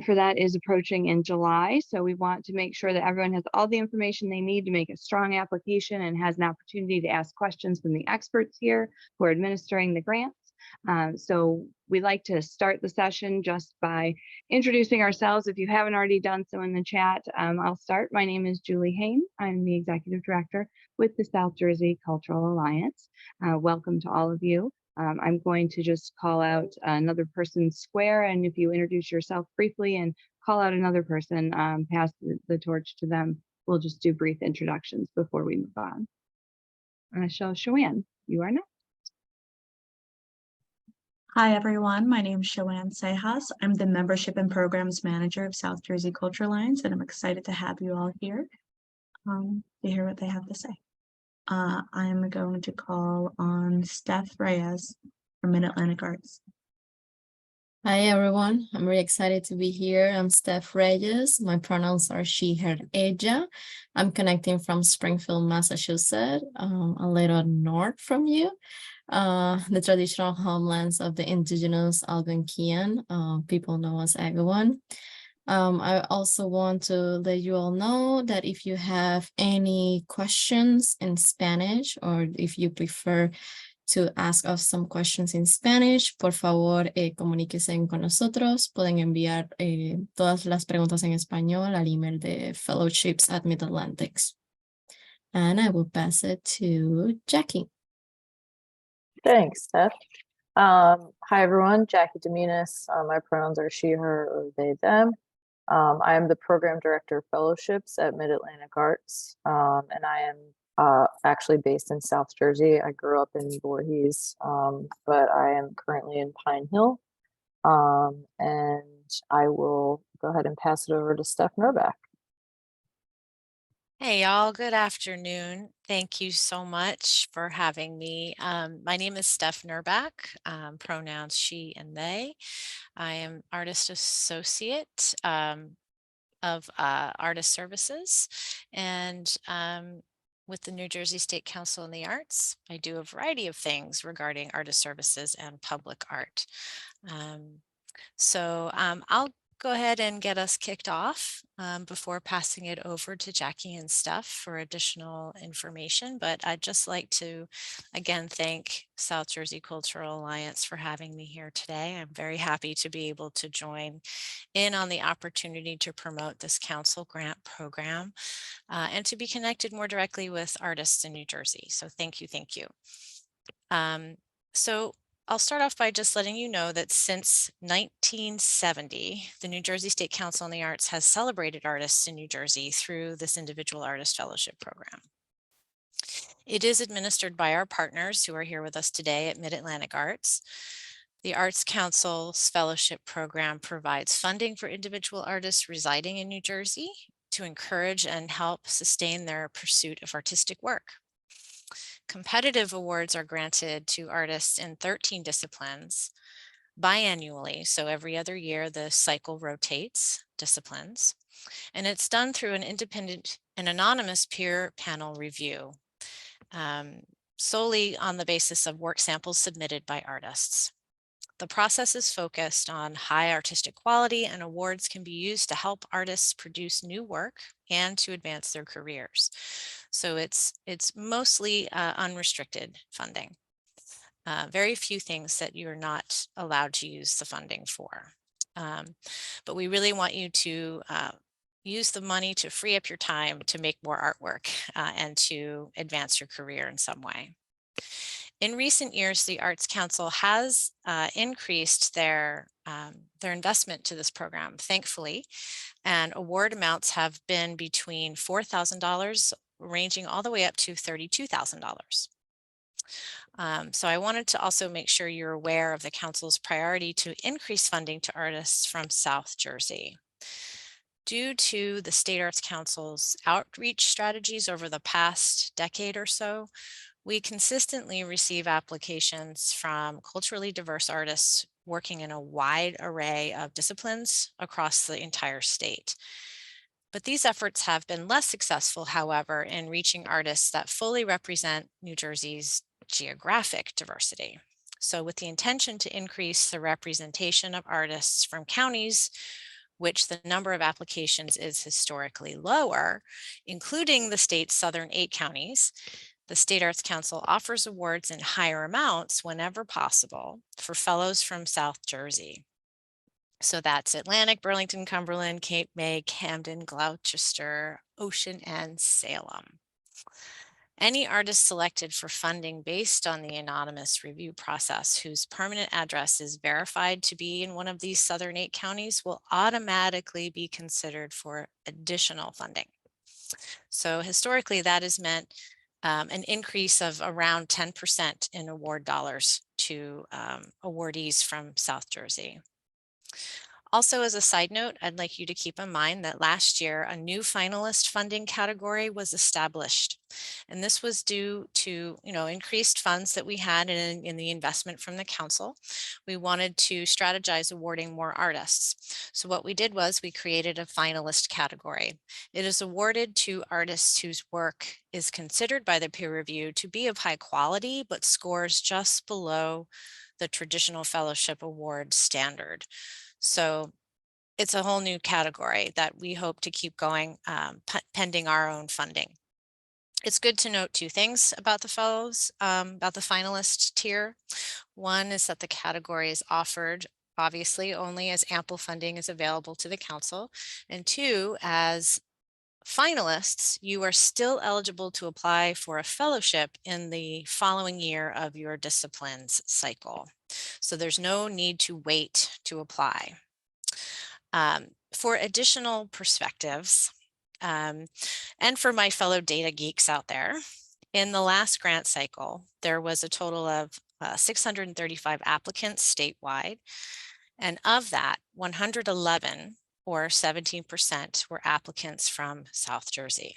for that is approaching in July, so we want to make sure that everyone has all the information they need to make a strong application and has an opportunity to ask questions from the experts here who are administering the grants. So we like to start the session just by introducing ourselves. If you haven't already done so in the chat, I'll start. My name is Julie Hain. I'm the Executive Director with the South Jersey Cultural Alliance. Welcome to all of you. I'm going to just call out another person square, and if you introduce yourself briefly and call out another person, pass the torch to them. We'll just do brief introductions before we move on. So Shoanne, you are next. Hi, everyone. My name is Shoanne Sejas. I'm the Membership and Programs Manager of South Jersey Cultural Alliance, and I'm excited to have you all here to hear what they have to say. I'm going to call on Steph Reyes from Mid-Atlantic Arts. Hi, everyone. I'm really excited to be here. I'm Steph Reyes. My pronouns are she, her, ella. I'm connecting from Springfield, Massachusetts, a little north from you. The traditional homelands of the indigenous Algonquian, people know as Agawan. I also want to let you all know that if you have any questions in Spanish, or if you prefer to ask us some questions in Spanish, por favor, comuníquense con nosotros. Pueden enviar todas las preguntas en español al email de fellowships@Mid-Atlantics. And I will pass it to Jackie. Thanks, Steph. Hi, everyone. Jackie Domenus. My pronouns are she, her, or they, them. I am the Program Director of Fellowships at Mid-Atlantic Arts, and I am actually based in South Jersey. I grew up in Voorhees, but I am currently in Pine Hill. And I will go ahead and pass it over to Steph Nerbak. Hey, y'all. Good afternoon. Thank you so much for having me. My name is Steph Nerbak, pronouns she and they. I am Artist Associate of Artist Services, and with the New Jersey State Council on the Arts. I do a variety of things regarding artist services and public art. I'll go ahead and get us kicked off before passing it over to Jackie and Steph for additional information. But I'd just like to, again, thank South Jersey Cultural Alliance for having me here today. I'm very happy to be able to join in on the opportunity to promote this council grant program and to be connected more directly with artists in New Jersey. So thank you, thank you. I'll start off by just letting you know that since 1970, the New Jersey State Council on the Arts has celebrated artists in New Jersey through this individual artist fellowship program. It is administered by our partners who are here with us today at Mid-Atlantic Arts. The Arts Council's fellowship program provides funding for individual artists residing in New Jersey to encourage and help sustain their pursuit of artistic work. Competitive awards are granted to artists in 13 disciplines biannually. So every other year, the cycle rotates disciplines, and it's done through an independent and anonymous peer panel review, solely on the basis of work samples submitted by artists. The process is focused on high artistic quality, and awards can be used to help artists produce new work and to advance their careers. So it's mostly unrestricted funding. Very few things that you're not allowed to use the funding for. But we really want you to use the money to free up your time to make more artwork and to advance your career in some way. In recent years, the Arts Council has increased their investment to this program, thankfully, and award amounts have been between $4,000 ranging all the way up to $32,000. So I wanted to also make sure you're aware of the Council's priority to increase funding to artists from South Jersey. Due to the State Arts Council's outreach strategies over the past decade or so, we consistently receive applications from culturally diverse artists working in a wide array of disciplines across the entire state. But these efforts have been less successful, however, in reaching artists that fully represent New Jersey's geographic diversity. So with the intention to increase the representation of artists from counties which the number of applications is historically lower, including the state's southern 8 counties, the State Arts Council offers awards in higher amounts whenever possible for fellows from South Jersey. So that's Atlantic, Burlington, Cumberland, Cape May, Camden, Gloucester, Ocean, and Salem. Any artist selected for funding based on the anonymous review process whose permanent address is verified to be in one of these southern 8 counties will automatically be considered for additional funding. So historically, that has meant an increase of around 10% in award dollars to awardees from South Jersey. Also, as a side note, I'd like you to keep in mind that last year, a new finalist funding category was established. And this was due to, increased funds that we had in the investment from the council. We wanted to strategize awarding more artists. So what we did was we created a finalist category. It is awarded to artists whose work is considered by the peer review to be of high quality, but scores just below the traditional fellowship award standard. So it's a whole new category that we hope to keep going pending our own funding. It's good to note 2 things about the fellows, about the finalist tier. One is that the category is offered obviously only as ample funding is available to the council. And 2, as finalists, you are still eligible to apply for a fellowship in the following year of your disciplines cycle. So there's no need to wait to apply. For additional perspectives, and for my fellow data geeks out there, in the last grant cycle, there was a total of 635 applicants statewide. And of that, 111 or 17% were applicants from South Jersey.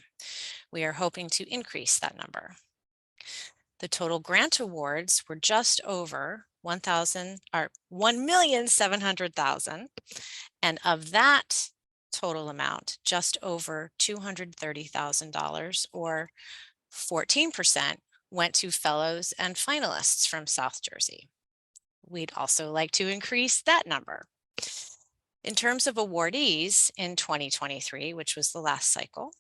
We are hoping to increase that number. The total grant awards were just over 1,700,000, and of that total amount, just over $230,000 or 14% went to fellows and finalists from South Jersey. We'd also like to increase that number. In terms of awardees in 2023, which was the last cycle,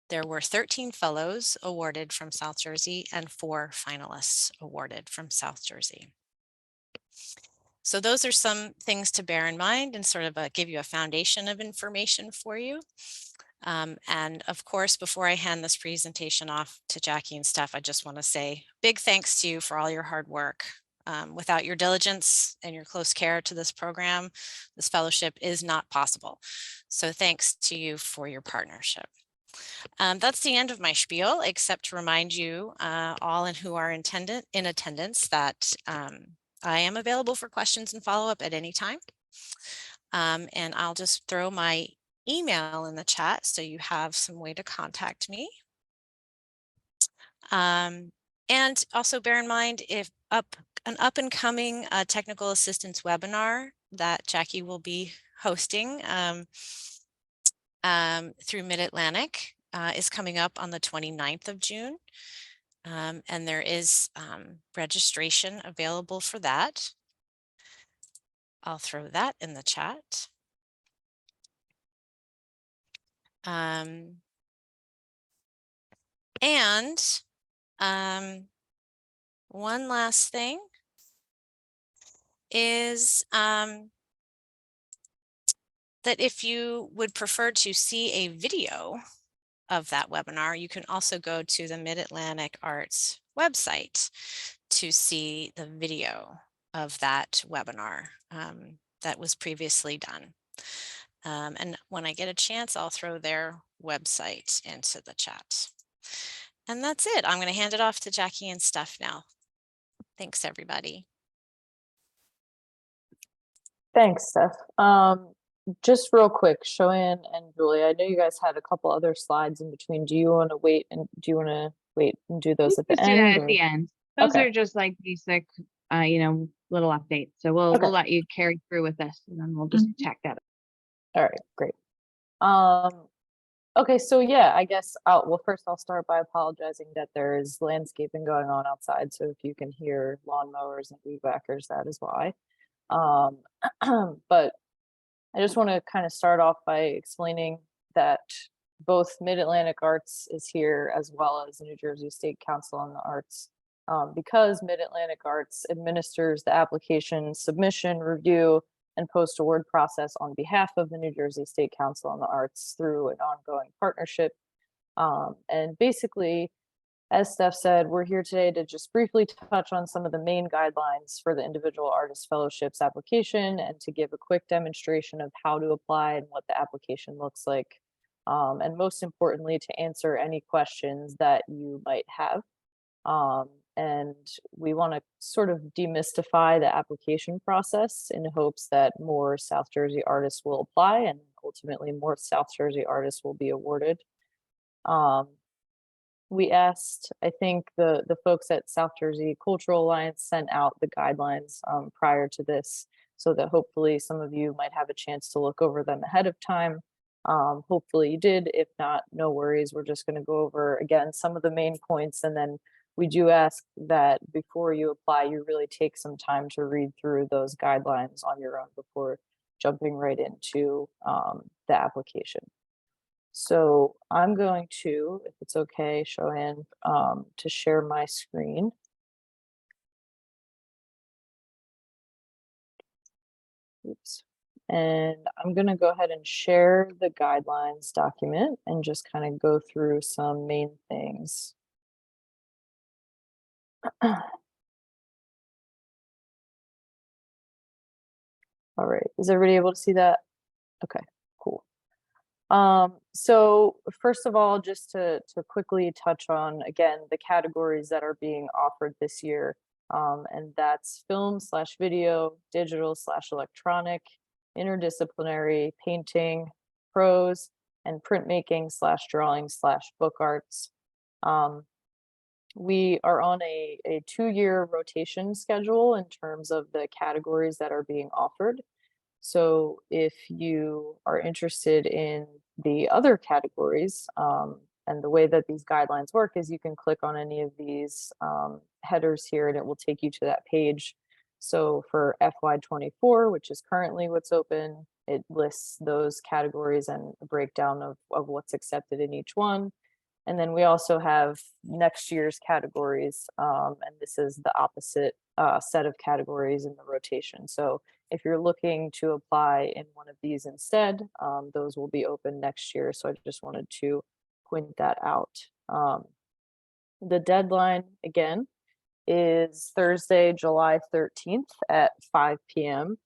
there were 13 fellows awarded from South Jersey and 4 finalists awarded from South Jersey. So those are some things to bear in mind and sort of give you a foundation of information for you. And of course, before I hand this presentation off to Jackie and Steph, I just want to say big thanks to you for all your hard work. Without your diligence and your close care to this program, this fellowship is not possible. So thanks to you for your partnership. That's the end of my spiel, except to remind you all and who are in attendance that I am available for questions and follow-up at any time. And I'll just throw my email in the chat so you have some way to contact me. And also bear in mind if an up and coming technical assistance webinar that Jackie will be hosting through Mid-Atlantic is coming up on the 29th of June. And there is registration available for that. I'll throw that in the chat. One last thing is that if you would prefer to see a video of that webinar, you can also go to the Mid-Atlantic Arts website to see the video of that webinar that was previously done. And when I get a chance, I'll throw their website into the chat. And that's it. I'm going to hand it off to Jackie and Steph now. Thanks, everybody. Thanks, Steph. Just real quick, Shoanne and Julie, I know you guys had a couple other slides in between. Do you want to wait and do those at the Just do end? that at the end. Those Okay. are just like basic, little updates. So we'll let you carry through with this, and then we'll just check that. All right, great. Okay, so yeah, I guess first I'll start by apologizing that there is landscaping going on outside. So if you can hear lawnmowers and weed whackers, that is why. But I just want to kind of start off by explaining that both Mid-Atlantic Arts is here as well as the New Jersey State Council on the Arts. Because Mid-Atlantic Arts administers the application submission, review, and post-award process on behalf of the New Jersey State Council on the Arts through an ongoing partnership. And basically, as Steph said, we're here today to just briefly touch on some of the main guidelines for the individual artist fellowships application and to give a quick demonstration of how to apply and what the application looks like. And most importantly, to answer any questions that you might have. And we want to sort of demystify the application process in hopes that more South Jersey artists will apply and ultimately more South Jersey artists will be awarded. We asked, I think the folks at South Jersey Cultural Alliance sent out the guidelines prior to this so that hopefully some of you might have a chance to look over them ahead of time. Hopefully you did. If not, no worries. We're just going to go over again some of the main points, and then we do ask that before you apply, you really take some time to read through those guidelines on your own before jumping right into the application. So I'm going to, if it's okay, Shoanne, to share my screen. Oops. And I'm going to go ahead and share the guidelines document and just kind of go through some main things. All right, is everybody able to see that? Okay, cool. So first of all, just to quickly touch on, again, the categories that are being offered this year, and that's film/video, digital/electronic, interdisciplinary, painting, prose, and printmaking/drawing/book arts. We are on a 2-year rotation schedule in terms of the categories that are being offered. So if you are interested in the other categories, and the way that these guidelines work is you can click on any of these headers here and it will take you to that page. So for FY24, which is currently what's open, it lists those categories and a breakdown of what's accepted in each one. And then we also have next year's categories, and this is the opposite set of categories in the rotation. So if you're looking to apply in one of these instead, those will be open next year. So I just wanted to point that out. The deadline, again, is Thursday, July 13th at 5 p.m.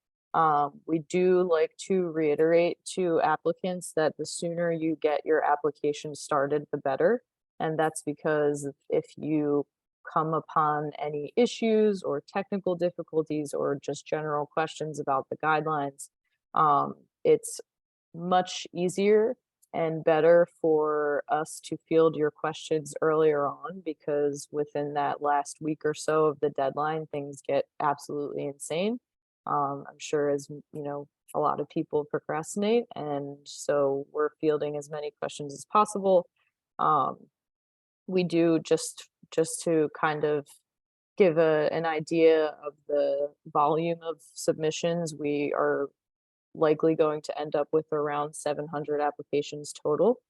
We do like to reiterate to applicants that the sooner you get your application started, the better. And that's because if you come upon any issues or technical difficulties or just general questions about the guidelines, it's much easier and better for us to field your questions earlier on, because within that last week or so of the deadline, things get absolutely insane. I'm sure, as you know, a lot of people procrastinate, and so we're fielding as many questions as possible. We do just to kind of give an idea of the volume of submissions, we are likely going to end up with around 700 applications total.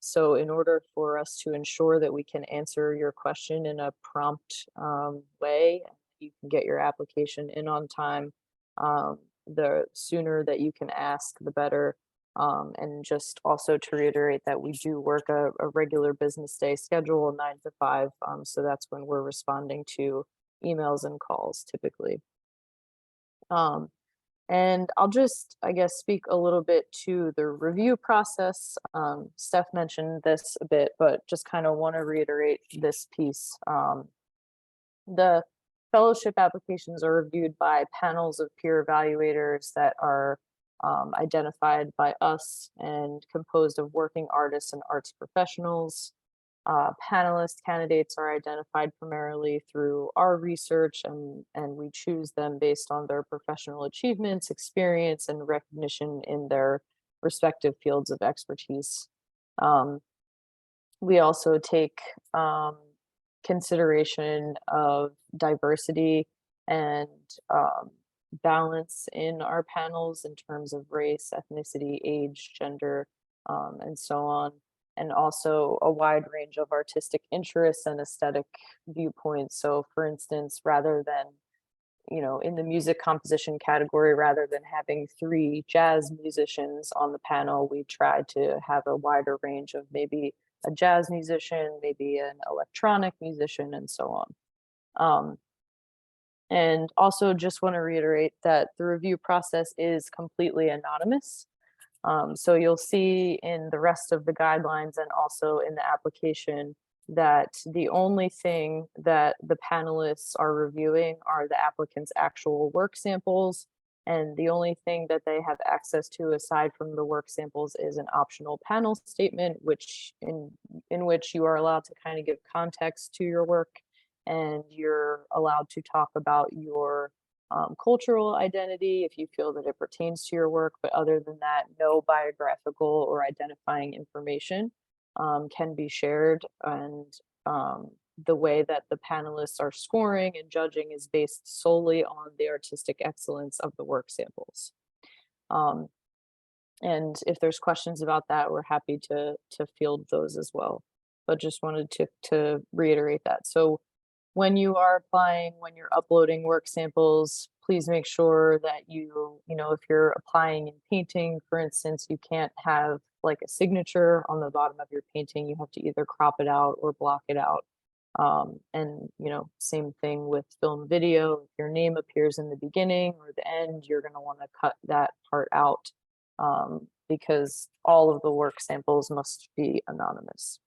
So in order for us to ensure that we can answer your question in a prompt way, you can get your application in on time, the sooner that you can ask, the better. And just also to reiterate that we do work a regular business day schedule, 9 to 5. So that's when we're responding to emails and calls typically. And I'll just, I guess, speak a little bit to the review process. Steph mentioned this a bit, but just kind of want to reiterate this piece. The fellowship applications are reviewed by panels of peer evaluators that are identified by us and composed of working artists and arts professionals. Panelist candidates are identified primarily through our research, and we choose them based on their professional achievements, experience, and recognition in their respective fields of expertise. We also take consideration of diversity and balance in our panels in terms of race, ethnicity, age, gender, and so on. And also a wide range of artistic interests and aesthetic viewpoints. So for instance, rather than, in the music composition category, rather than having 3 jazz musicians on the panel, we tried to have a wider range of maybe a jazz musician, maybe an electronic musician, and so on. And also just want to reiterate that the review process is completely anonymous. So you'll see in the rest of the guidelines and also in the application that the only thing that the panelists are reviewing are the applicant's actual work samples. And the only thing that they have access to aside from the work samples is an optional panel statement, which in which you are allowed to kind of give context to your work, and you're allowed to talk about your cultural identity if you feel that it pertains to your work. But other than that, no biographical or identifying information can be shared. And the way that the panelists are scoring and judging is based solely on the artistic excellence of the work samples. And if there's questions about that, we're happy to field those as well. But just wanted to reiterate that. So when you are applying, when you're uploading work samples, please make sure that if you're applying in painting, for instance, you can't have like a signature on the bottom of your painting. You have to either crop it out or block it out. And same thing with film video. If your name appears in the beginning or the end, you're going to want to cut that part out because all of the work samples must be anonymous.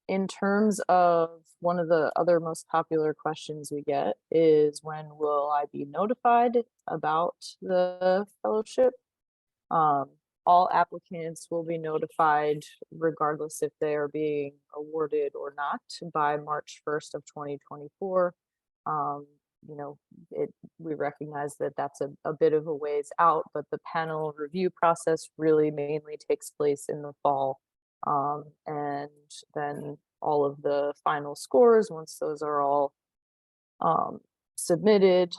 In terms of one of the other most popular questions we get is, when will I be notified about the fellowship? All applicants will be notified regardless if they are being awarded or not by March 1st of 2024. We recognize that that's a bit of a ways out, but the panel review process really mainly takes place in the fall. And then all of the final scores, once those are all submitted,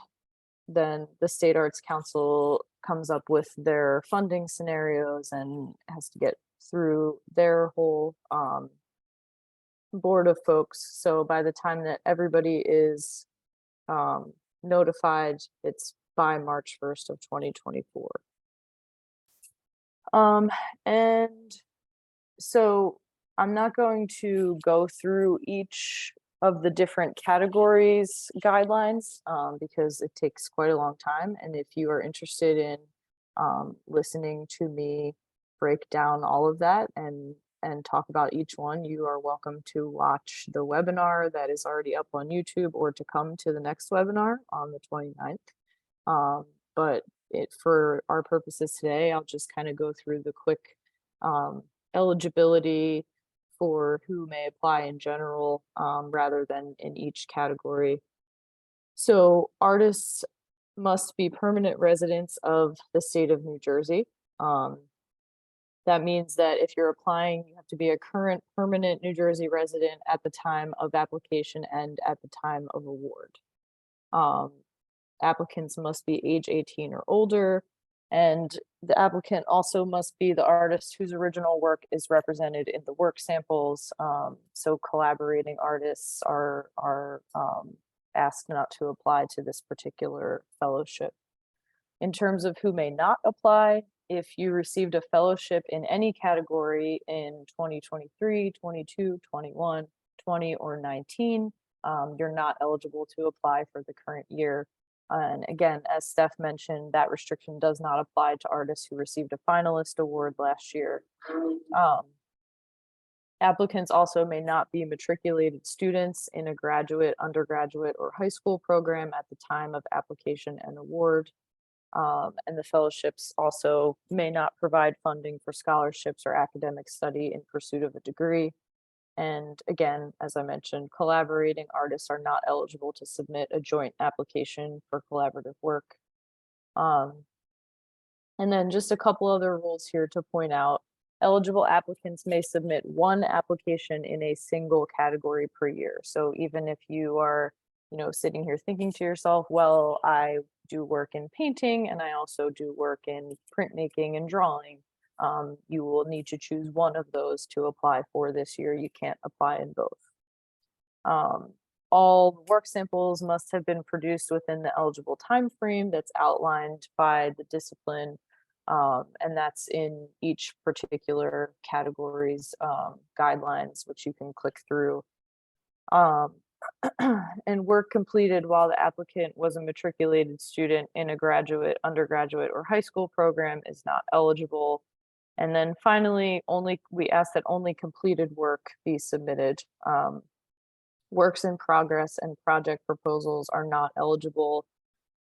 then the State Arts Council comes up with their funding scenarios and has to get through their whole board of folks. So by the time that everybody is notified, it's by March 1st of 2024. And so I'm not going to go through each of the different categories guidelines because it takes quite a long time. And if you are interested in listening to me break down all of that and talk about each one, you are welcome to watch the webinar that is already up on YouTube or to come to the next webinar on the 29th. But for our purposes today, I'll just kind of go through the quick eligibility for who may apply in general rather than in each category. So artists must be permanent residents of the state of New Jersey. That means that if you're applying, you have to be a current permanent New Jersey resident at the time of application and at the time of award. Applicants must be age 18 or older, and the applicant also must be the artist whose original work is represented in the work samples. So collaborating artists are asked not to apply to this particular fellowship. In terms of who may not apply, if you received a fellowship in any category in 2023, 22, 21, 20, or 19, you're not eligible to apply for the current year. And again, as Steph mentioned, that restriction does not apply to artists who received a finalist award last year. Applicants also may not be matriculated students in a graduate, undergraduate, or high school program at the time of application and award. And the fellowships also may not provide funding for scholarships or academic study in pursuit of a degree. And again, as I mentioned, collaborating artists are not eligible to submit a joint application for collaborative work. And then just a couple other rules here to point out. Eligible applicants may submit one application in a single category per year. So even if you are sitting here thinking to yourself, well, I do work in painting and I also do work in printmaking and drawing. You will need to choose one of those to apply for this year. You can't apply in both. All the work samples must have been produced within the eligible time frame that's outlined by the discipline, and that's in each particular category's guidelines, which you can click through. And work completed while the applicant was a matriculated student in a graduate, undergraduate, or high school program is not eligible. And then finally, we ask that only completed work be submitted. Works in progress and project proposals are not eligible.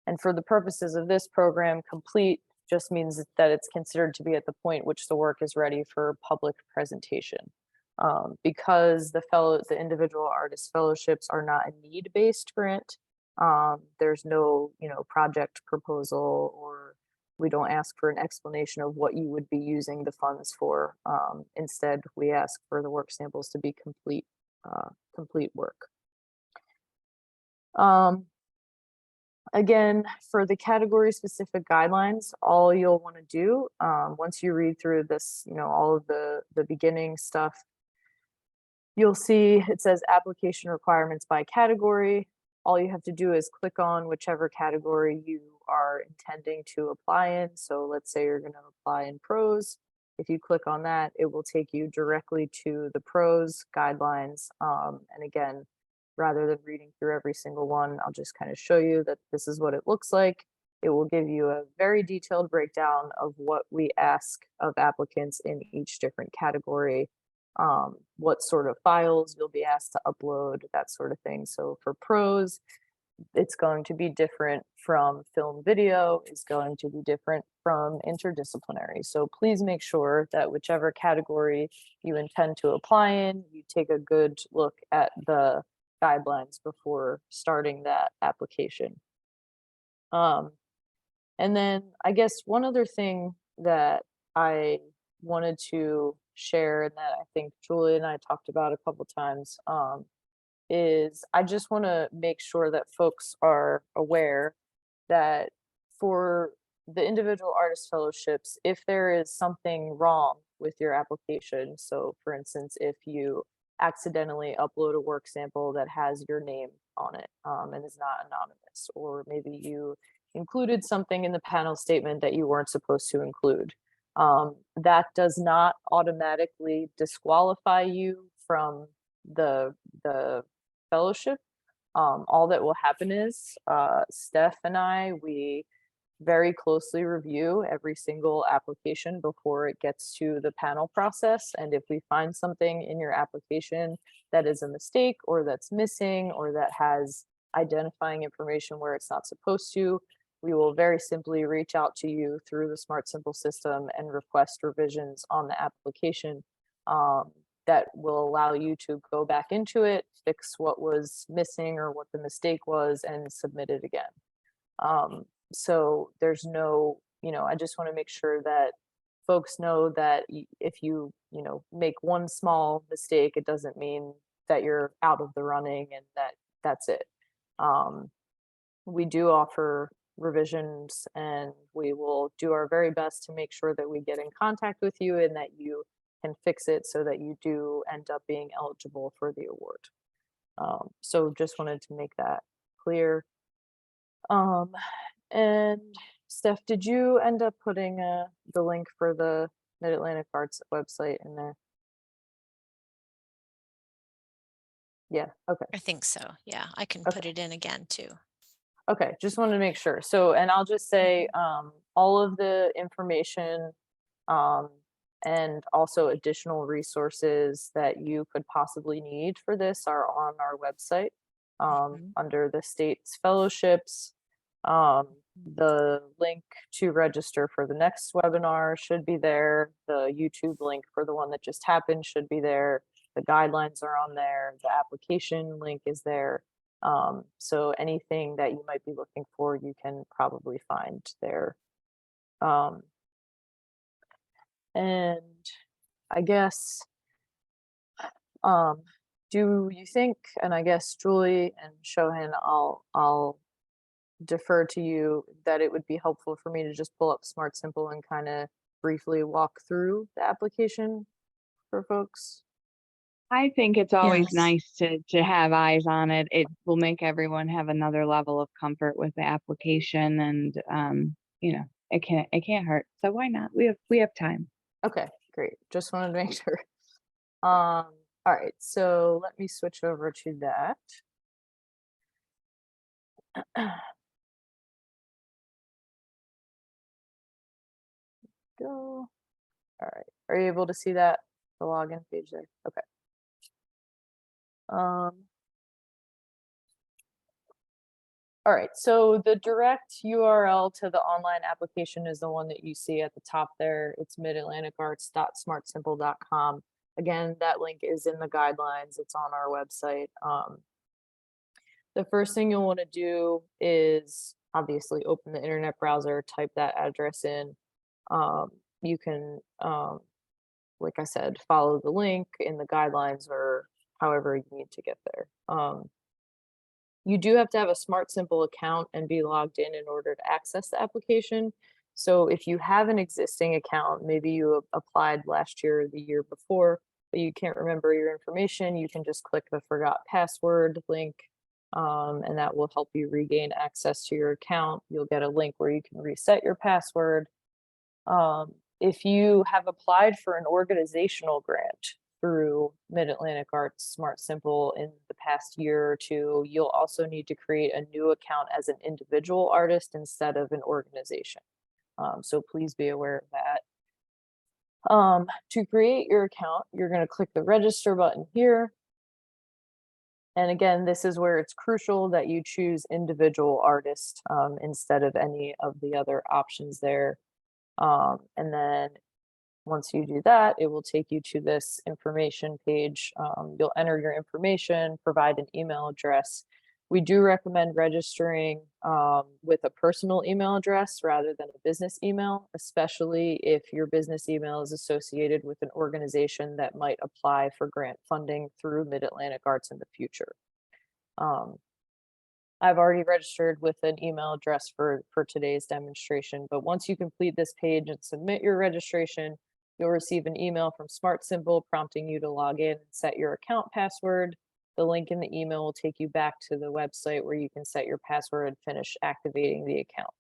And for the purposes of this program, complete just means that it's considered to be at the point which the work is ready for public presentation. Because the individual artist fellowships are not a need-based grant, there's no, project proposal, or we don't ask for an explanation of what you would be using the funds for. Instead, we ask for the work samples to be complete work. Again, for the category specific guidelines, all you'll want to do once you read through this, all of the beginning stuff, you'll see it says application requirements by category. All you have to do is click on whichever category you are intending to apply in. So let's say you're going to apply in prose. If you click on that, it will take you directly to the prose guidelines. And again, rather than reading through every single one, I'll just kind of show you that this is what it looks like. It will give you a very detailed breakdown of what we ask of applicants in each different category, what sort of files you'll be asked to upload, that sort of thing. So for prose, it's going to be different from film video, is going to be different from interdisciplinary. So please make sure that whichever category you intend to apply in, you take a good look at the guidelines before starting that application. And then I guess one other thing that I wanted to share, and that I think Julie and I talked about a couple times, is I just want to make sure that folks are aware that for the individual artist fellowships, if there is something wrong with your application, so for instance, if you accidentally upload a work sample that has your name on it and is not anonymous, or maybe you included something in the panel statement that you weren't supposed to include, that does not automatically disqualify you from the fellowship. All that will happen is Steph and we very closely review every single application before it gets to the panel process. And if we find something in your application that is a mistake, or that's missing, or that has identifying information where it's not supposed to, we will very simply reach out to you through the Smart Simple system and request revisions on the application that will allow you to go back into it, fix what was missing or what the mistake was, and submit it again. So there's no, I just want to make sure that folks know that if you, make one small mistake, it doesn't mean that you're out of the running and that's it. We do offer revisions, and we will do our very best to make sure that we get in contact with you and that you can fix it so that you do end up being eligible for the award. So just wanted to make that clear. And Steph, did you end up putting the link for the Mid-Atlantic Arts website in there? Yeah, okay. I think so. Yeah, I can Okay. put it in again too. Okay, just wanted to make sure. So, and I'll just say all of the information and also additional resources that you could possibly need for this are on our website under the state's fellowships. The link to register for the next webinar should be there. The YouTube link for the one that just happened should be there. The guidelines are on there. The application link is there. So anything that you might be looking for, you can probably find there. And I guess Do you think, and I guess Julie and Shohan, I'll defer to you, that it would be helpful for me to just pull up Smart Simple and kind of briefly walk through the application for folks? I think it's always Yes. nice to have eyes on it. It will make everyone have another level of comfort with the application, and you know, it can't hurt. So why not? We have time. Okay, great. Just wanted to make sure. All right, so let me switch over to that. Go. All right. Are you able to see that, the login page there? Okay. All right, so the direct URL to the online application is the one that you see at the top there. It's midatlanticarts.smartsimple.com. Again, that link is in the guidelines. It's on our website. The first thing you'll want to do is obviously open the internet browser, type that address in. You can, like I said, follow the link in the guidelines or however you need to get there. You do have to have a Smart Simple account and be logged in order to access the application. So if you have an existing account, maybe you applied last year or the year before, but you can't remember your information, you can just click the forgot password link, and that will help you regain access to your account. You'll get a link where you can reset your password. If you have applied for an organizational grant through Mid-Atlantic Arts Smart Simple in the past year or two, you'll also need to create a new account as an individual artist instead of an organization. So please be aware of that. To create your account, you're going to click the register button here. And again, this is where it's crucial that you choose individual artist instead of any of the other options there. And then once you do that, it will take you to this information page. You'll enter your information, provide an email address. We do recommend registering with a personal email address rather than a business email, especially if your business email is associated with an organization that might apply for grant funding through Mid-Atlantic Arts in the future. I've already registered with an email address for today's demonstration, but once you complete this page and submit your registration, you'll receive an email from Smart Simple prompting you to log in and set your account password. The link in the email will take you back to the website where you can set your password and finish activating the account.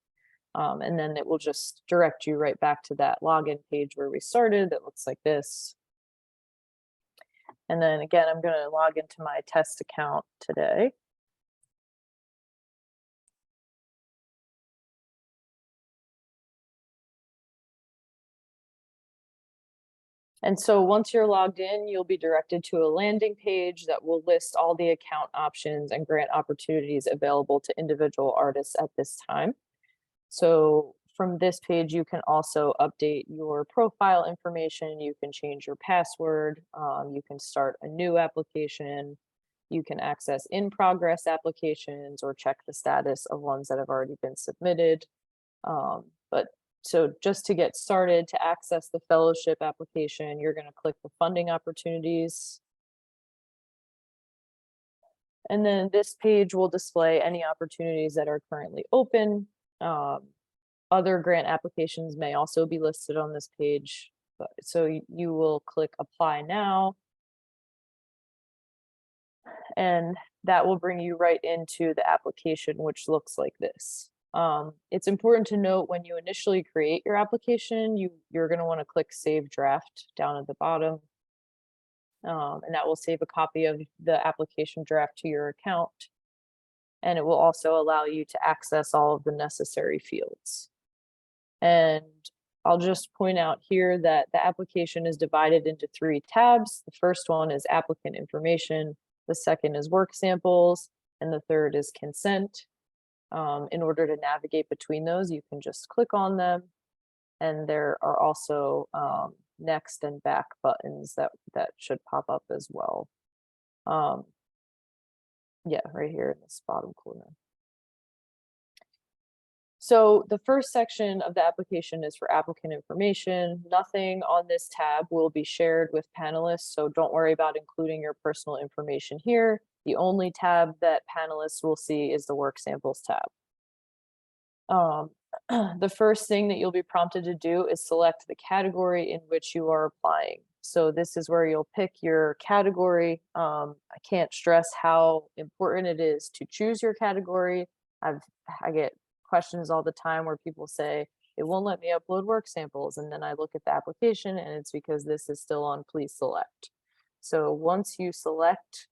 And then it will just direct you right back to that login page where we started that looks like this. And then again, I'm going to log into my test account today. And so once you're logged in, you'll be directed to a landing page that will list all the account options and grant opportunities available to individual artists at this time. So from this page, you can also update your profile information. You can change your password. You can start a new application. You can access in-progress applications or check the status of ones that have already been submitted. So just to get started, to access the fellowship application, you're going to click the funding opportunities. And then this page will display any opportunities that are currently open. Other grant applications may also be listed on this page. So you will click apply now. And that will bring you right into the application, which looks like this. It's important to note when you initially create your application, you're going to want to click Save Draft down at the bottom. And that will save a copy of the application draft to your account. And it will also allow you to access all of the necessary fields. And I'll just point out here that the application is divided into 3 tabs. The first one is applicant information. The second is work samples. And the third is consent. In order to navigate between those, you can just click on them. And there are also next and back buttons that should pop up as well. Yeah, right here in this bottom corner. So the first section of the application is for applicant information. Nothing on this tab will be shared with panelists, so don't worry about including your personal information here. The only tab that panelists will see is the work samples tab. The first thing that you'll be prompted to do is select the category in which you are applying. So this is where you'll pick your category. I can't stress how important it is to choose your category. I get questions all the time where people say, it won't let me upload work samples. And then I look at the application and it's because this is still on please select. So once you select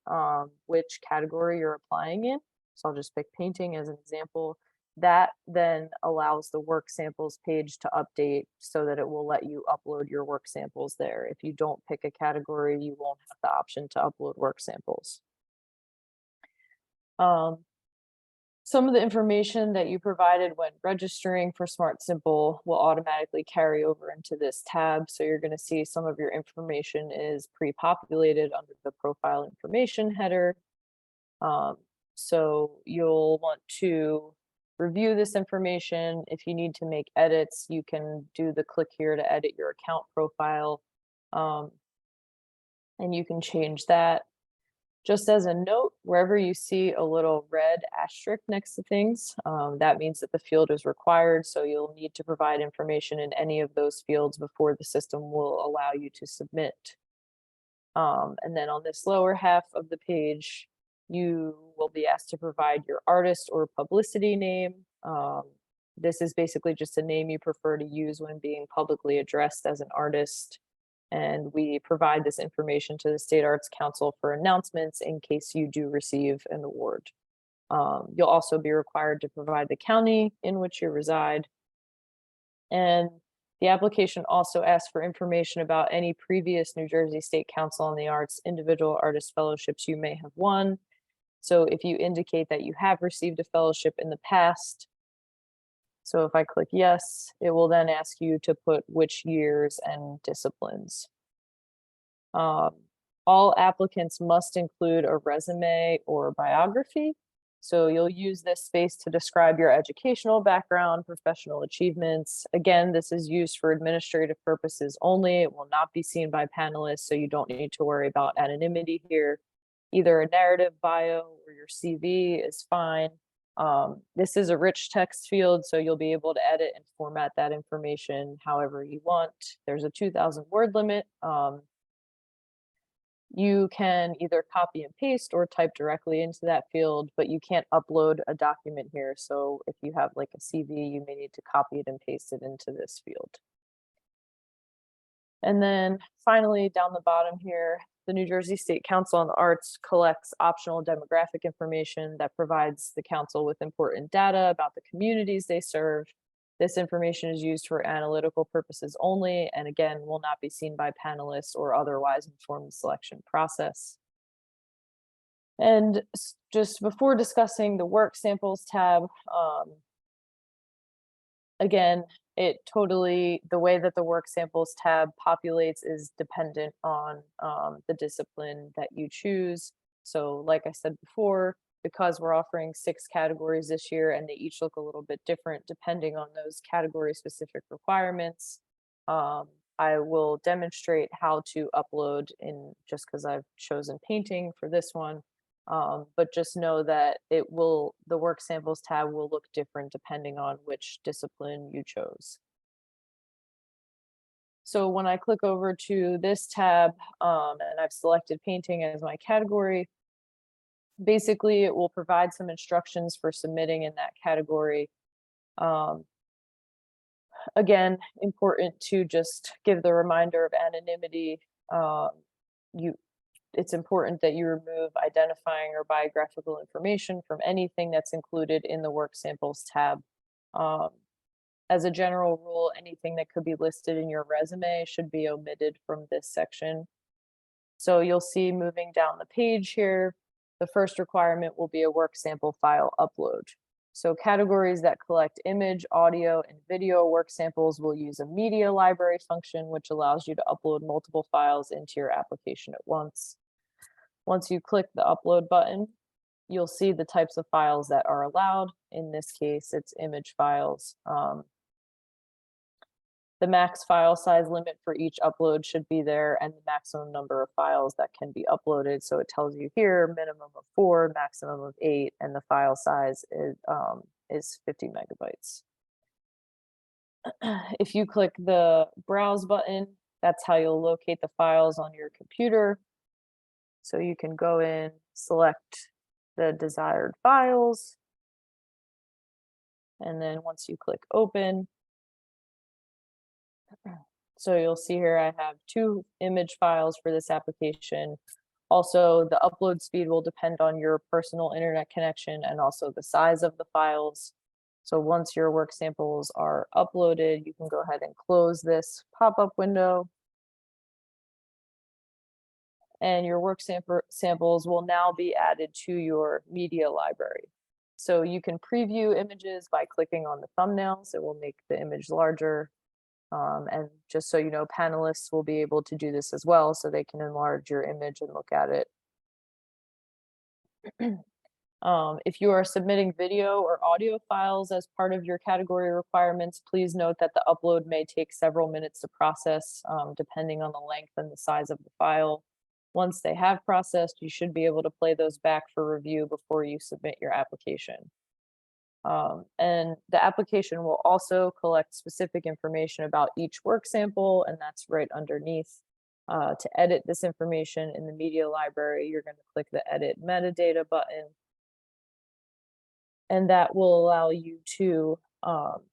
which category you're applying in, so I'll just pick painting as an example, that then allows the work samples page to update so that it will let you upload your work samples there. If you don't pick a category, you won't have the option to upload work samples. Some of the information that you provided when registering for Smart Simple will automatically carry over into this tab. So you're going to see some of your information is pre-populated under the profile information header. So you'll want to review this information. If you need to make edits, you can do the click here to edit your account profile. And you can change that. Just as a note, wherever you see a little red asterisk next to things, that means that the field is required. So you'll need to provide information in any of those fields before the system will allow you to submit. And then on this lower half of the page, you will be asked to provide your artist or publicity name. This is basically just a name you prefer to use when being publicly addressed as an artist. And we provide this information to the State Arts Council for announcements in case you do receive an award. You'll also be required to provide the county in which you reside. And the application also asks for information about any previous New Jersey State Council on the Arts individual artist fellowships you may have won. So if you indicate that you have received a fellowship in the past, so if I click yes, it will then ask you to put which years and disciplines. All applicants must include a resume or biography. So you'll use this space to describe your educational background, professional achievements. Again, this is used for administrative purposes only. It will not be seen by panelists, so you don't need to worry about anonymity here. Either a narrative bio or your CV is fine. This is a rich text field, so you'll be able to edit and format that information however you want. There's a 2,000 word limit. You can either copy and paste or type directly into that field, but you can't upload a document here. So if you have like a CV, you may need to copy it and paste it into this field. And then finally, down the bottom here, the New Jersey State Council on the Arts collects optional demographic information that provides the council with important data about the communities they serve. This information is used for analytical purposes only, and again, will not be seen by panelists or otherwise inform the selection process. And just before discussing the work samples tab, again, the way that the work samples tab populates is dependent on the discipline that you choose. So like I said before, because we're offering 6 categories this year and they each look a little bit different depending on those category specific requirements, I will demonstrate how to upload just because I've chosen painting for this one. But just know that the work samples tab will look different depending on which discipline you chose. So when I click over to this tab and I've selected painting as my category, basically it will provide some instructions for submitting in that category. Again, important to just give the reminder of anonymity. It's important that you remove identifying or biographical information from anything that's included in the work samples tab. As a general rule, anything that could be listed in your resume should be omitted from this section. So you'll see moving down the page here, the first requirement will be a work sample file upload. So categories that collect image, audio, and video work samples will use a media library function, which allows you to upload multiple files into your application at once. Once you click the upload button, you'll see the types of files that are allowed. In this case, it's image files. The max file size limit for each upload should be there, and the maximum number of files that can be uploaded. So it tells you here, minimum of 4, maximum of 8, and the file size is 50 megabytes. If you click the browse button, that's how you'll locate the files on your computer. So you can go in, select the desired files, and then once you click open, so you'll see here I have 2 image files for this application. Also, the upload speed will depend on your personal internet connection and also the size of the files. So once your work samples are uploaded, you can go ahead and close this pop-up window. And your work samples will now be added to your media library. So you can preview images by clicking on the thumbnails. It will make the image larger. And just so you know, panelists will be able to do this as well, so they can enlarge your image and look at it. If you are submitting video or audio files as part of your category requirements, please note that the upload may take several minutes to process, depending on the length and the size of the file. Once they have processed, you should be able to play those back for review before you submit your application. And the application will also collect specific information about each work sample, and that's right underneath. To edit this information in the media library, you're going to click the Edit Metadata button. And that will allow you to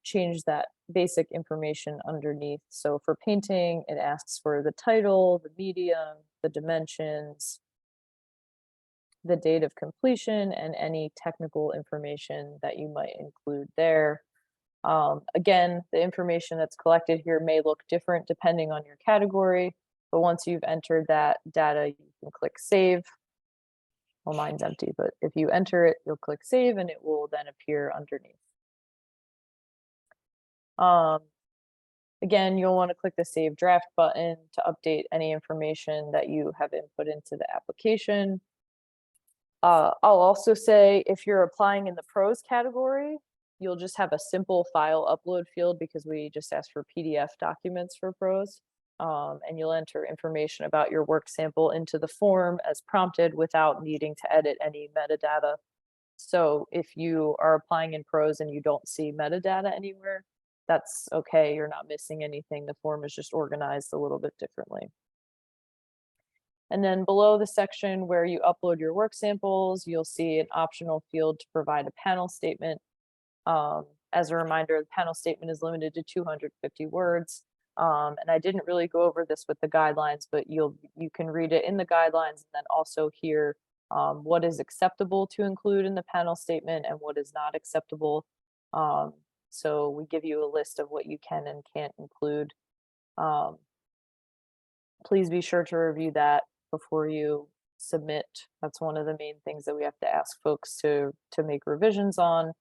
change that basic information underneath. So for painting, it asks for the title, the medium, the dimensions, the date of completion, and any technical information that you might include there. Again, the information that's collected here may look different depending on your category, but once you've entered that data, you can click Save. Well, mine's empty, but if you enter it, you'll click Save and it will then appear underneath. Again, you'll want to click the Save Draft button to update any information that you have input into the application. I'll also say if you're applying in the pros category, you'll just have a simple file upload field because we just asked for PDF documents for pros. And you'll enter information about your work sample into the form as prompted without needing to edit any metadata. So if you are applying in pros and you don't see metadata anywhere, that's okay, you're not missing anything. The form is just organized a little bit differently. And then below the section where you upload your work samples, you'll see an optional field to provide a panel statement. As a reminder, the panel statement is limited to 250 words. And I didn't really go over this with the guidelines, but you can read it in the guidelines and then also hear what is acceptable to include in the panel statement and what is not acceptable. So we give you a list of what you can and can't include. Please be sure to review that before you submit. That's one of the main things that we have to ask folks to make revisions on.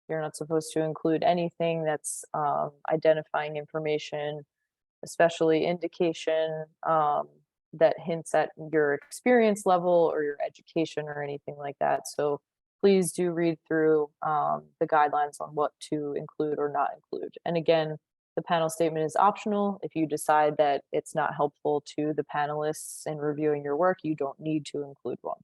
You're not supposed to include anything that's identifying information, especially indication that hints at your experience level or your education or anything like that. So please do read through the guidelines on what to include or not include. And again, the panel statement is optional. If you decide that it's not helpful to the panelists in reviewing your work, you don't need to include one.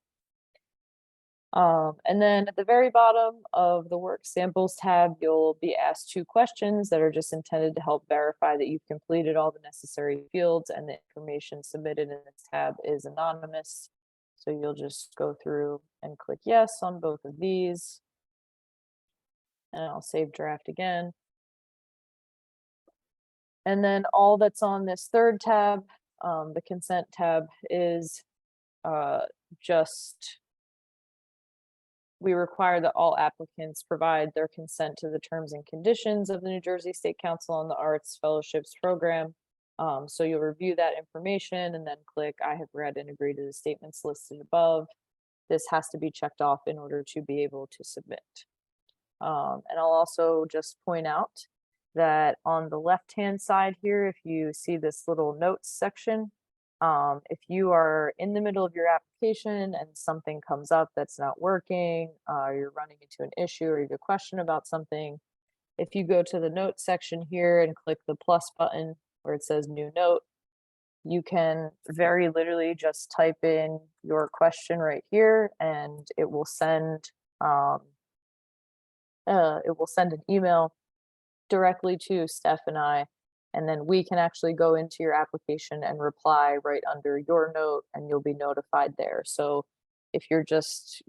And then at the very bottom of the work samples tab, you'll be asked 2 questions that are just intended to help verify that you've completed all the necessary fields and the information submitted in this tab is anonymous. So you'll just go through and click yes on both of these. And I'll save draft again. And then all that's on this 3rd tab, the consent tab, is just we require that all applicants provide their consent to the terms and conditions of the New Jersey State Council on the Arts Fellowships Program. So you'll review that information and then click I have read and agree to the statements listed above. This has to be checked off in order to be able to submit. And I'll also just point out that on the left-hand side here, if you see this little notes section, If you are in the middle of your application and something comes up that's not working, you're running into an issue or you have a question about something, if you go to the notes section here and click the plus button where it says new note, you can very literally just type in your question right here and it will send an email directly to Steph and I, and then we can actually go into your application and reply right under your note and you'll be notified there. So if you're just,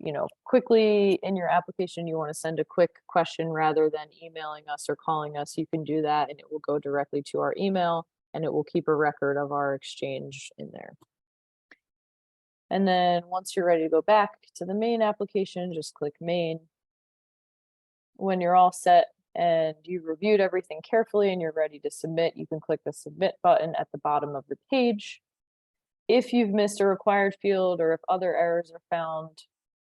quickly in your application, you want to send a quick question rather than emailing us or calling us, you can do that and it will go directly to our email and it will keep a record of our exchange in there. And then once you're ready to go back to the main application, just click main. When you're all set and you've reviewed everything carefully and you're ready to submit, you can click the submit button at the bottom of the page. If you've missed a required field or if other errors are found,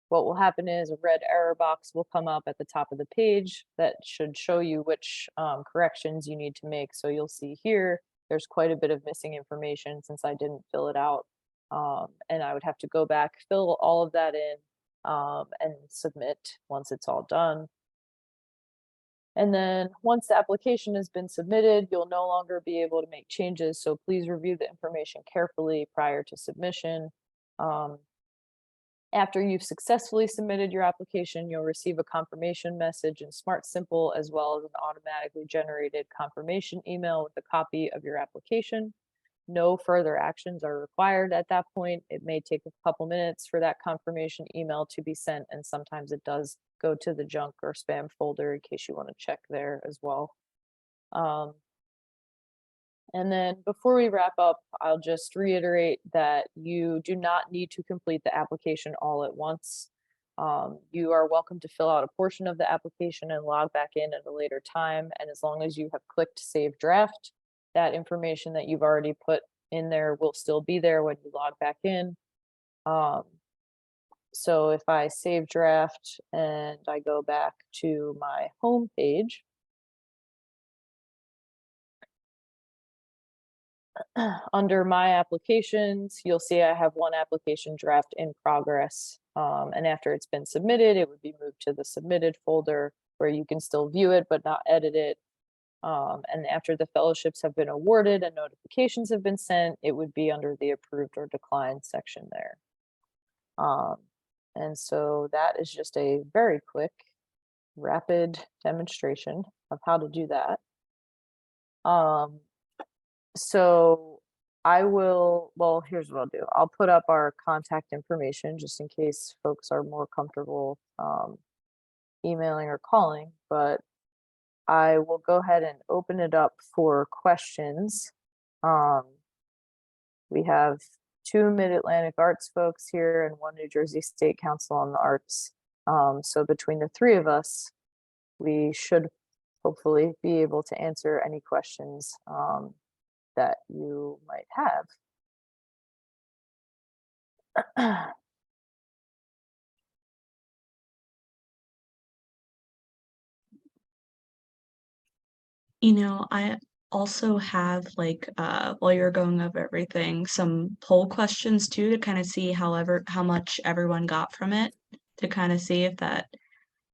what will happen is a red error box will come up at the top of the page that should show you which corrections you need to make. So you'll see here, there's quite a bit of missing information since I didn't fill it out. And I would have to go back, fill all of that in and submit once it's all done. And then once the application has been submitted, you'll no longer be able to make changes. So please review the information carefully prior to submission. After you've successfully submitted your application, you'll receive a confirmation message in Smart Simple, as well as an automatically generated confirmation email with a copy of your application. No further actions are required at that point. It may take a couple minutes for that confirmation email to be sent, and sometimes it does go to the junk or spam folder in case you want to check there as well. And then before we wrap up, I'll just reiterate that you do not need to complete the application all at once. You are welcome to fill out a portion of the application and log back in at a later time. And as long as you have clicked Save Draft, that information that you've already put in there will still be there when you log back in. So if I save draft and I go back to my home page, under my applications, you'll see I have one application draft in progress. And after it's been submitted, it would be moved to the submitted folder where you can still view it, but not edit it. And after the fellowships have been awarded and notifications have been sent, it would be under the approved or declined section there. And so that is just a very quick, rapid demonstration of how to do that. So I will, well, here's what I'll do. I'll put up our contact information just in case folks are more comfortable emailing or calling, but I will go ahead and open it up for questions. We have 2 Mid-Atlantic Arts folks here and 1 New Jersey State Council on the Arts. So between the 3 of us, we should hopefully be able to answer any questions that you might have. I also have while you're going over everything, some poll questions too, to kind of see how much everyone got from it, to kind of see if that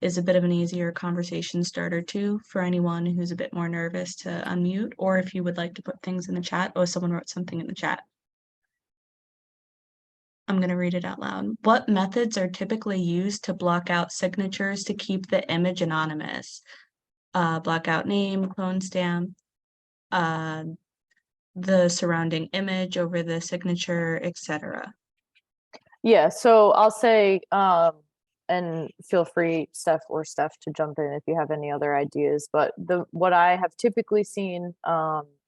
is a bit of an easier conversation starter too, for anyone who's a bit more nervous to unmute, or if you would like to put things in the chat. Oh, someone wrote something in the chat. I'm going to read it out loud. What methods are typically used to block out signatures to keep the image anonymous? Blackout name, clone stamp, the surrounding image over the signature, etc. Yeah, so I'll say, and feel free, Steph, to jump in if you have any other ideas. But what I have typically seen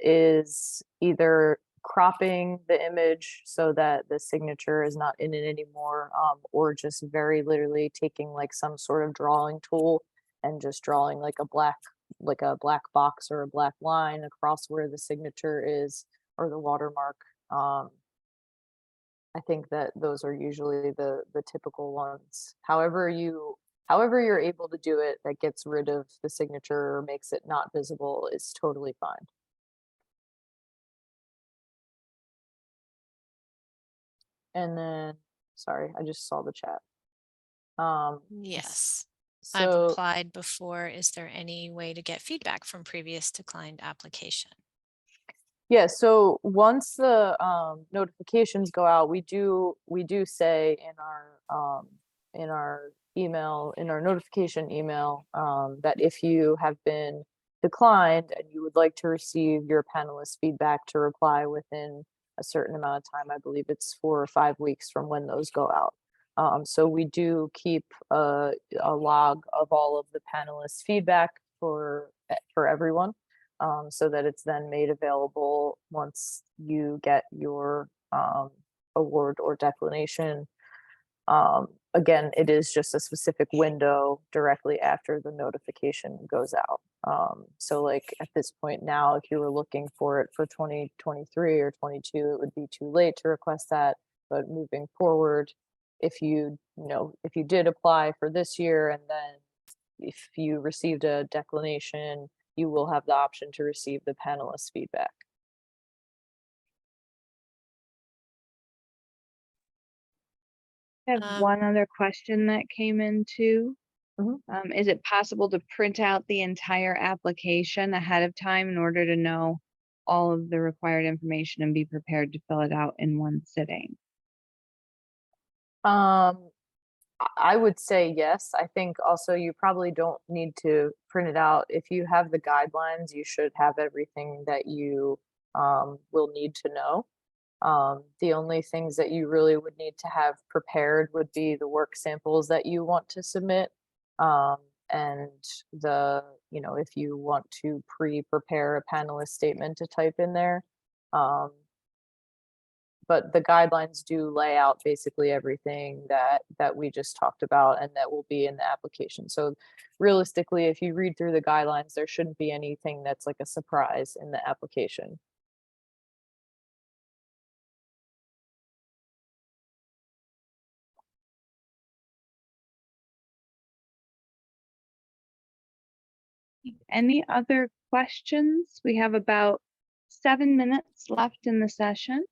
is either cropping the image so that the signature is not in it anymore, or just very literally taking like some sort of drawing tool and just drawing like a black box or a black line across where the signature is or the watermark. I think that those are usually the typical ones. However you're able to do it that gets rid of the signature or makes it not visible is totally fine. And then, sorry, I just saw the chat. Yes, I've So applied before. Is there any way to get feedback from previous declined application? yeah, so once the notifications go out, we do say in our email, in our notification email, that if you have been declined and you would like to receive your panelists' feedback to reply within a certain amount of time, I believe it's 4 or 5 weeks from when those go out. So we do keep a log of all of the panelists' feedback for everyone. So that it's then made available once you get your award or declination. Again, it is just a specific window directly after the notification goes out. So like at this point now, if you were looking for it for 2023 or 22, it would be too late to request that. But moving forward, if you did apply for this year and then if you received a declination, you will have the option to receive the panelist feedback. I have one other question that came in too. Mhm. Is it possible to print out the entire application ahead of time in order to know all of the required information and be prepared to fill it out in one sitting? I would say yes. I think also you probably don't need to print it out. If you have the guidelines, you should have everything that you will need to know. The only things that you really would need to have prepared would be the work samples that you want to submit. And if you want to pre-prepare a panelist statement to type in there. But the guidelines do lay out basically everything that we just talked about and that will be in the application. So realistically, if you read through the guidelines, there shouldn't be anything that's like a surprise in the application. Any other questions? We have about 7 minutes left in the session.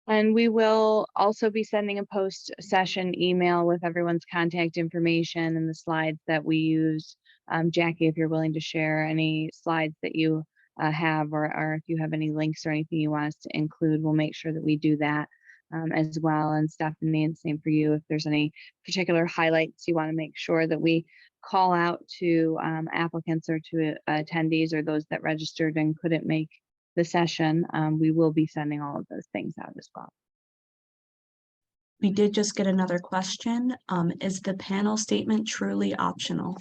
And we will also be sending a post-session email with everyone's contact information and the slides that we use. Jackie, if you're willing to share any slides that you have, or if you have any links or anything you want us to include, we'll make sure that we do that as well. And Stephanie, and same for you, if there's any particular highlights you want to make sure that we call out to applicants or to attendees or those that registered and couldn't make the session, we will be sending all of those things out as well. We did just get another question. Is the panel statement truly optional?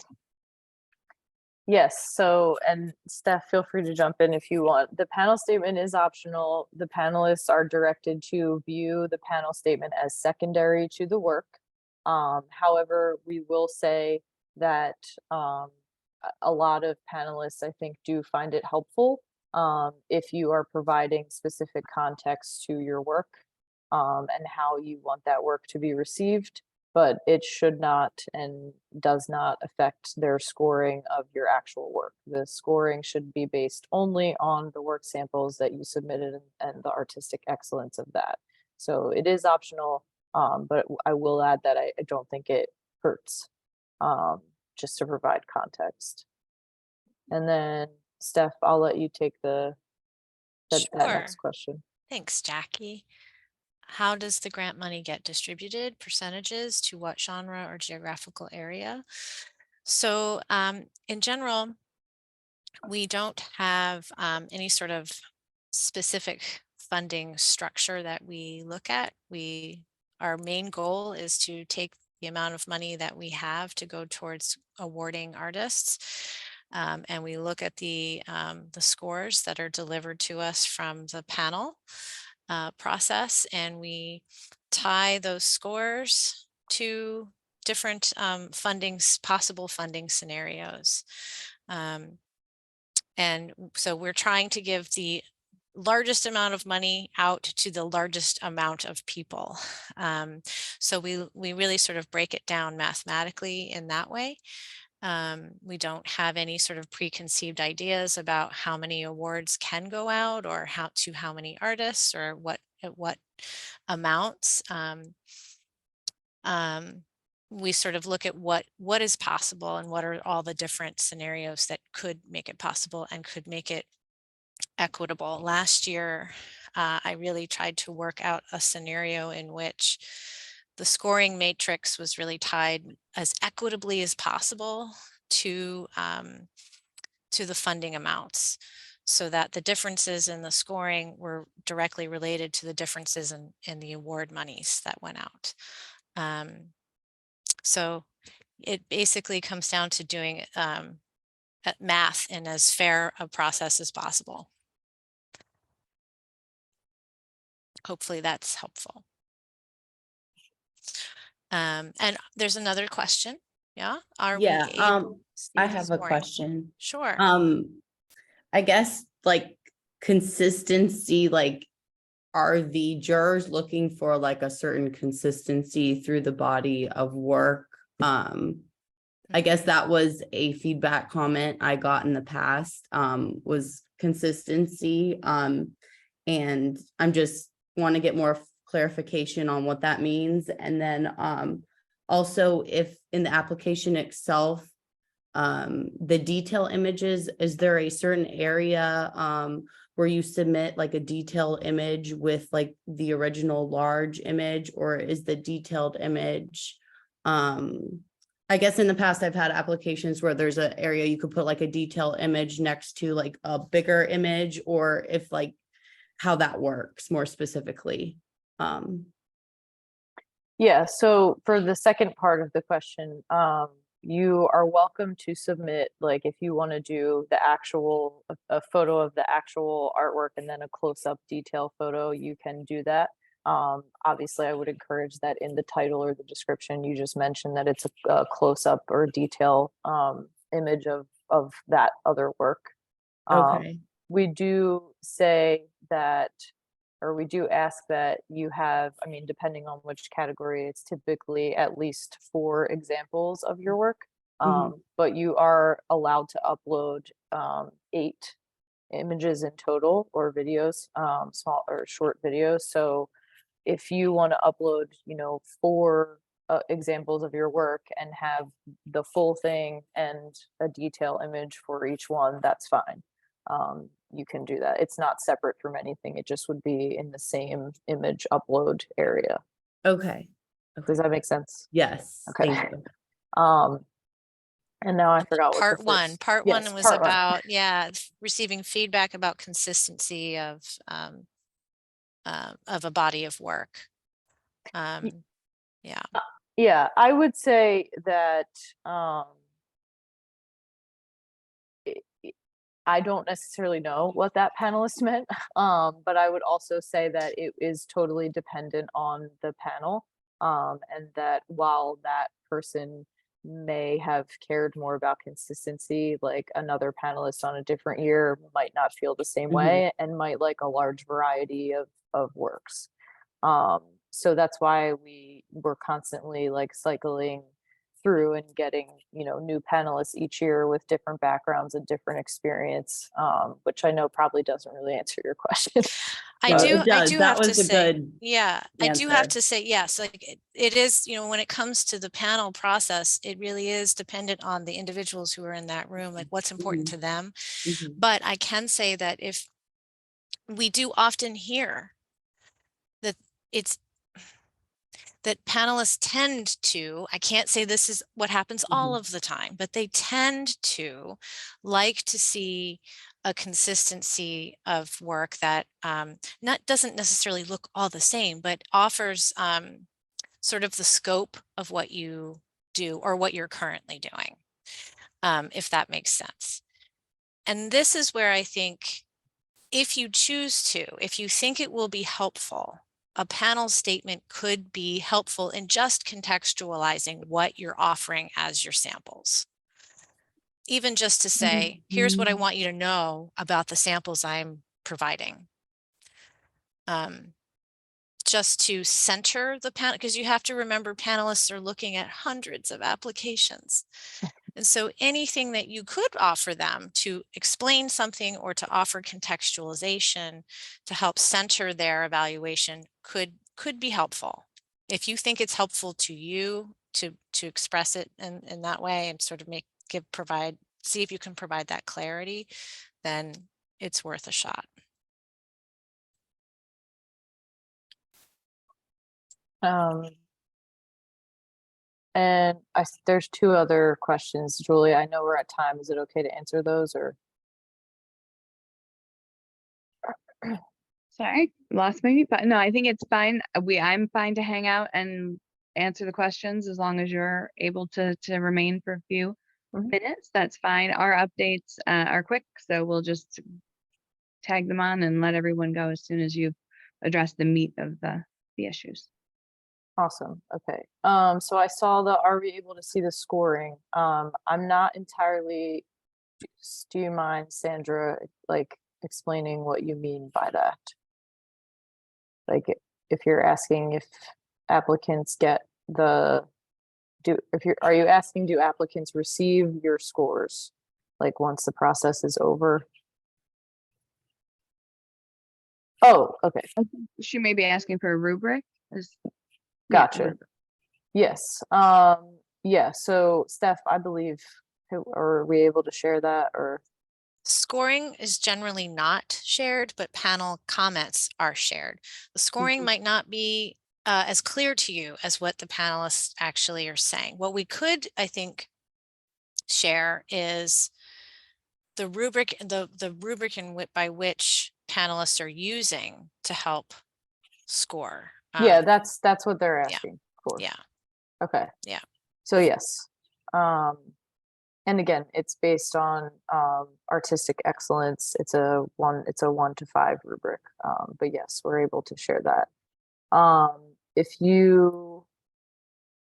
Yes, so, and Steph, feel free to jump in if you want. The panel statement is optional. The panelists are directed to view the panel statement as secondary to the work. However, we will say that a lot of panelists, I think, do find it helpful if you are providing specific context to your work and how you want that work to be received, but it should not and does not affect their scoring of your actual work. The scoring should be based only on the work samples that you submitted and the artistic excellence of that. So it is optional, but I will add that I don't think it hurts, just to provide context. And then Steph, I'll let you take that next question. Thanks, Jackie. How does the grant money get distributed? Percentages to what genre or geographical area? So in general, we don't have any sort of specific funding structure that we look at. Our main goal is to take the amount of money that we have to go towards awarding artists. And we look at the scores that are delivered to us from the panel process, and we tie those scores to different possible funding scenarios. And so we're trying to give the largest amount of money out to the largest amount of people. So we really sort of break it down mathematically in that way. We don't have any sort of preconceived ideas about how many awards can go out or how many artists or what at what amounts. We sort of look at what is possible and what are all the different scenarios that could make it possible and could make it equitable. Last year, I really tried to work out a scenario in which the scoring matrix was really tied as equitably as possible to the funding amounts, so that the differences in the scoring were directly related to the differences in the award monies that went out. So it basically comes down to doing math in as fair a process as possible. Hopefully that's helpful. And there's another question. Yeah. Are we Yeah, able to see I the have a scoring? question. Sure. I guess like consistency, like are the jurors looking for like a certain consistency through the body of work? I guess that was a feedback comment I got in the past, was consistency. And I'm just want to get more clarification on what that means. And then also if in the application itself, the detail images, is there a certain area where you submit like a detailed image with like the original large image, or is the detailed image, I guess in the past I've had applications where there's an area you could put like a detailed image next to like a bigger image, or if like how that works more specifically. Yeah, so for the second part of the question, you are welcome to submit, like if you want to do the actual, a photo of the actual artwork and then a close-up detail photo, you can do that. Obviously, I would encourage that in the title or the description, you just mentioned that it's a close-up or detail image of that other work. Okay. We do say that, or we do ask that you have, I mean, depending on which category, it's typically at least 4 examples of your work. But you are allowed to upload 8 images in total, or videos, small or short videos. So if you want to upload, 4 examples of your work and have the full thing and a detail image for each one, that's fine. You can do that. It's not separate from anything. It just would be in the same image upload area. Okay. Does that make sense? Yes. Okay. Thank you. And now I forgot what Part the one. first. Part Yes, one was part one. about, receiving feedback about consistency of a body of work. Yeah. Yeah, I would say that I don't necessarily know what that panelist meant, but I would also say that it is totally dependent on the panel, and that while that person may have cared more about consistency, like another panelist on a different year might not feel the same way and might like a large variety of works. So that's why we're constantly like cycling through and getting, new panelists each year with different backgrounds and different experience, which I know probably doesn't really answer your question. I It do does. That have to was a say, good I do have answer. to say, yes, like it is, when it comes to the panel process, it really is dependent on the individuals who are in that room, like what's important to them. But I can say that if we do often hear that that panelists tend to, I can't say this is what happens all of the time, but they tend to like to see a consistency of work that doesn't necessarily look all the same, but offers sort of the scope of what you do or what you're currently doing, if that makes sense. And this is where I think if you choose to, if you think it will be helpful, a panel statement could be helpful in just contextualizing what you're offering as your samples. Even just to say, here's what I want you to know about the samples I'm providing. Just to center the panel, because you have to remember panelists are looking at hundreds of applications. And so anything that you could offer them to explain something or to offer contextualization to help center their evaluation could be helpful. If you think it's helpful to you to express it in that way and sort of see if you can provide that clarity, then it's worth a shot. And there's two other questions, Julie. I know we're at time. Is it okay to answer those or? Sorry, lost my mute button. No, I think it's fine. I'm fine to hang out and answer the questions as long as you're able to remain for a few minutes. That's fine. Our updates are quick, so we'll just tag them on and let everyone go as soon as you've addressed the meat of the issues. Awesome. Okay. So I saw are we able to see the scoring? I'm not entirely, do you mind, Sandra, like explaining what you mean by that? Like if you're asking if applicants get are you asking, do applicants receive your scores? Like once the process is over? Oh, okay. She may be asking for a rubric. Gotcha. Yes. Yeah. So Steph, I believe, are we able to share that or? Scoring is generally not shared, but panel comments are shared. The scoring might not be as clear to you as what the panelists actually are saying. What we could, I think, share is the rubric, the rubric by which panelists are using to help score. Yeah, that's what they're asking for. Yeah. Okay. Yeah. So yes. And again, it's based on artistic excellence. It's a 1 to 5 rubric. But yes, we're able to share that. If you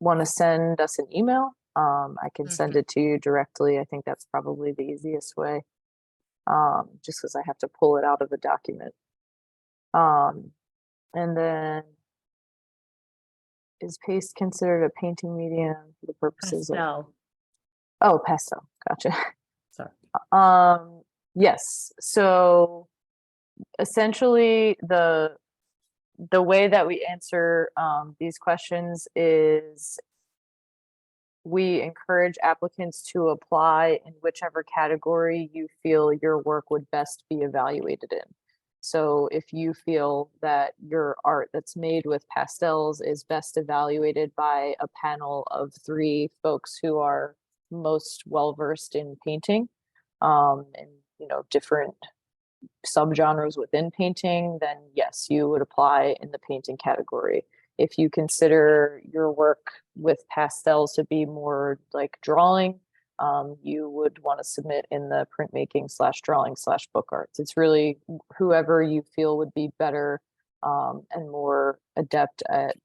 want to send us an email, I can send it to you directly. I think that's probably the easiest way. Just because I have to pull it out of a document. And then is paste considered a painting medium for the purposes of? Oh, pastel. Gotcha. Sorry. Yes. So essentially the way that we answer these questions is we encourage applicants to apply in whichever category you feel your work would best be evaluated in. So if you feel that your art that's made with pastels is best evaluated by a panel of 3 folks who are most well-versed in painting, and different subgenres within painting, then yes, you would apply in the painting category. If you consider your work with pastels to be more like drawing, you would want to submit in the printmaking /drawing/book arts. It's really whoever you feel would be better and more adept at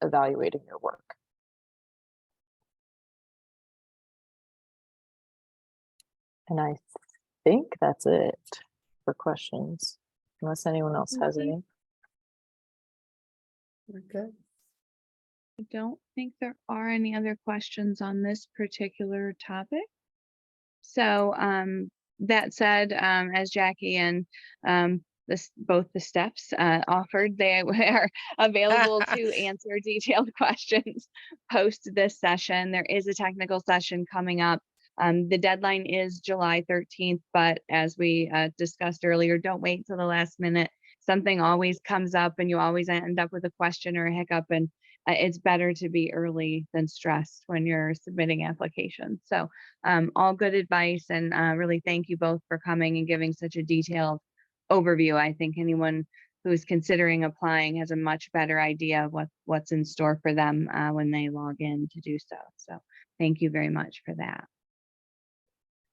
evaluating your work. And I think that's it for questions, unless anyone else has any. We're good. I don't think there are any other questions on this particular topic. So that said, as Jackie and both the Stephs offered, they are available to answer detailed questions post this session. There is a technical session coming up. The deadline is July 13th, but as we discussed earlier, don't wait till the last minute. Something always comes up and you always end up with a question or a hiccup, and it's better to be early than stressed when you're submitting applications. So all good advice, and really thank you both for coming and giving such a detailed overview. I think anyone who's considering applying has a much better idea of what's in store for them when they log in to do so. So thank you very much for that.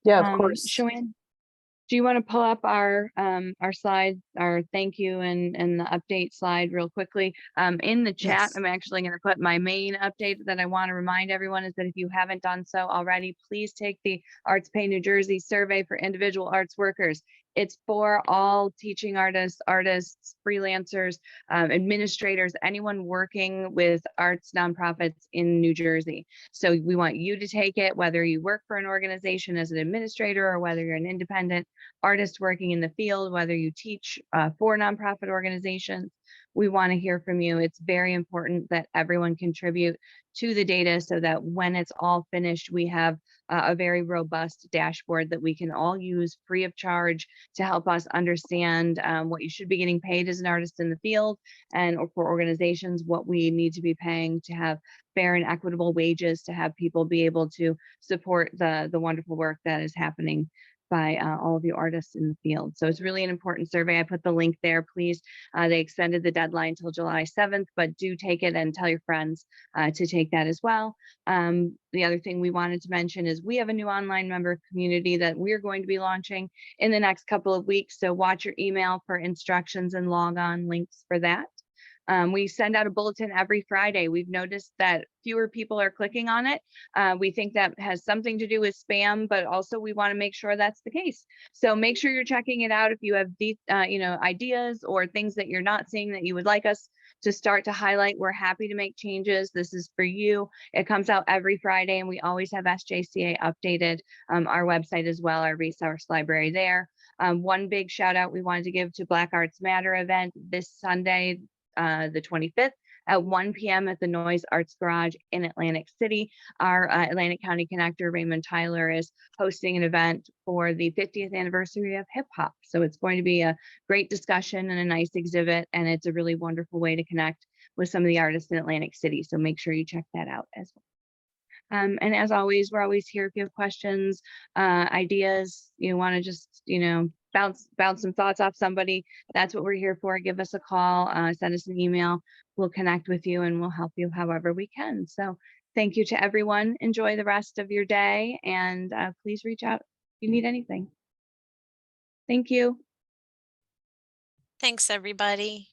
Yeah, of course. Joanne, do you want to pull up our slides, our thank you and the update slide real quickly? In the chat, Yes. I'm actually going to put my main update that I want to remind everyone is that if you haven't done so already, please take the Arts Pay New Jersey survey for individual arts workers. It's for all teaching artists, freelancers, administrators, anyone working with arts nonprofits in New Jersey. So we want you to take it, whether you work for an organization as an administrator or whether you're an independent artist working in the field, whether you teach for nonprofit organizations. We want to hear from you. It's very important that everyone contribute to the data so that when it's all finished, we have a very robust dashboard that we can all use free of charge to help us understand what you should be getting paid as an artist in the field, and or for organizations, what we need to be paying to have fair and equitable wages, to have people be able to support the wonderful work that is happening by all of you artists in the field. So it's really an important survey. I put the link there, please. They extended the deadline till July 7th, but do take it and tell your friends to take that as well. The other thing we wanted to mention is we have a new online member community that we're going to be launching in the next couple of weeks. So watch your email for instructions and log on links for that. We send out a bulletin every Friday. We've noticed that fewer people are clicking on it. We think that has something to do with spam, but also we want to make sure that's the case. So make sure you're checking it out. If you have these, ideas or things that you're not seeing that you would like us to start to highlight, we're happy to make changes. This is for you. It comes out every Friday, and we always have SJCA updated, our website as well, our resource library there. One big shout out we wanted to give to Black Arts Matter event this Sunday, the 25th at 1 p.m. at the Noise Arts Garage in Atlantic City. Our Atlantic County connector, Raymond Tyler, is hosting an event for the 50th anniversary of hip hop. So it's going to be a great discussion and a nice exhibit, and it's a really wonderful way to connect with some of the artists in Atlantic City. So make sure you check that out as well. And as always, we're always here if you have questions, ideas, you want to just, bounce some thoughts off somebody. That's what we're here for. Give us a call, send us an email. We'll connect with you and we'll help you however we can. So thank you to everyone. Enjoy the rest of your day, and please reach out if you need anything. Thank you. Thanks, everybody.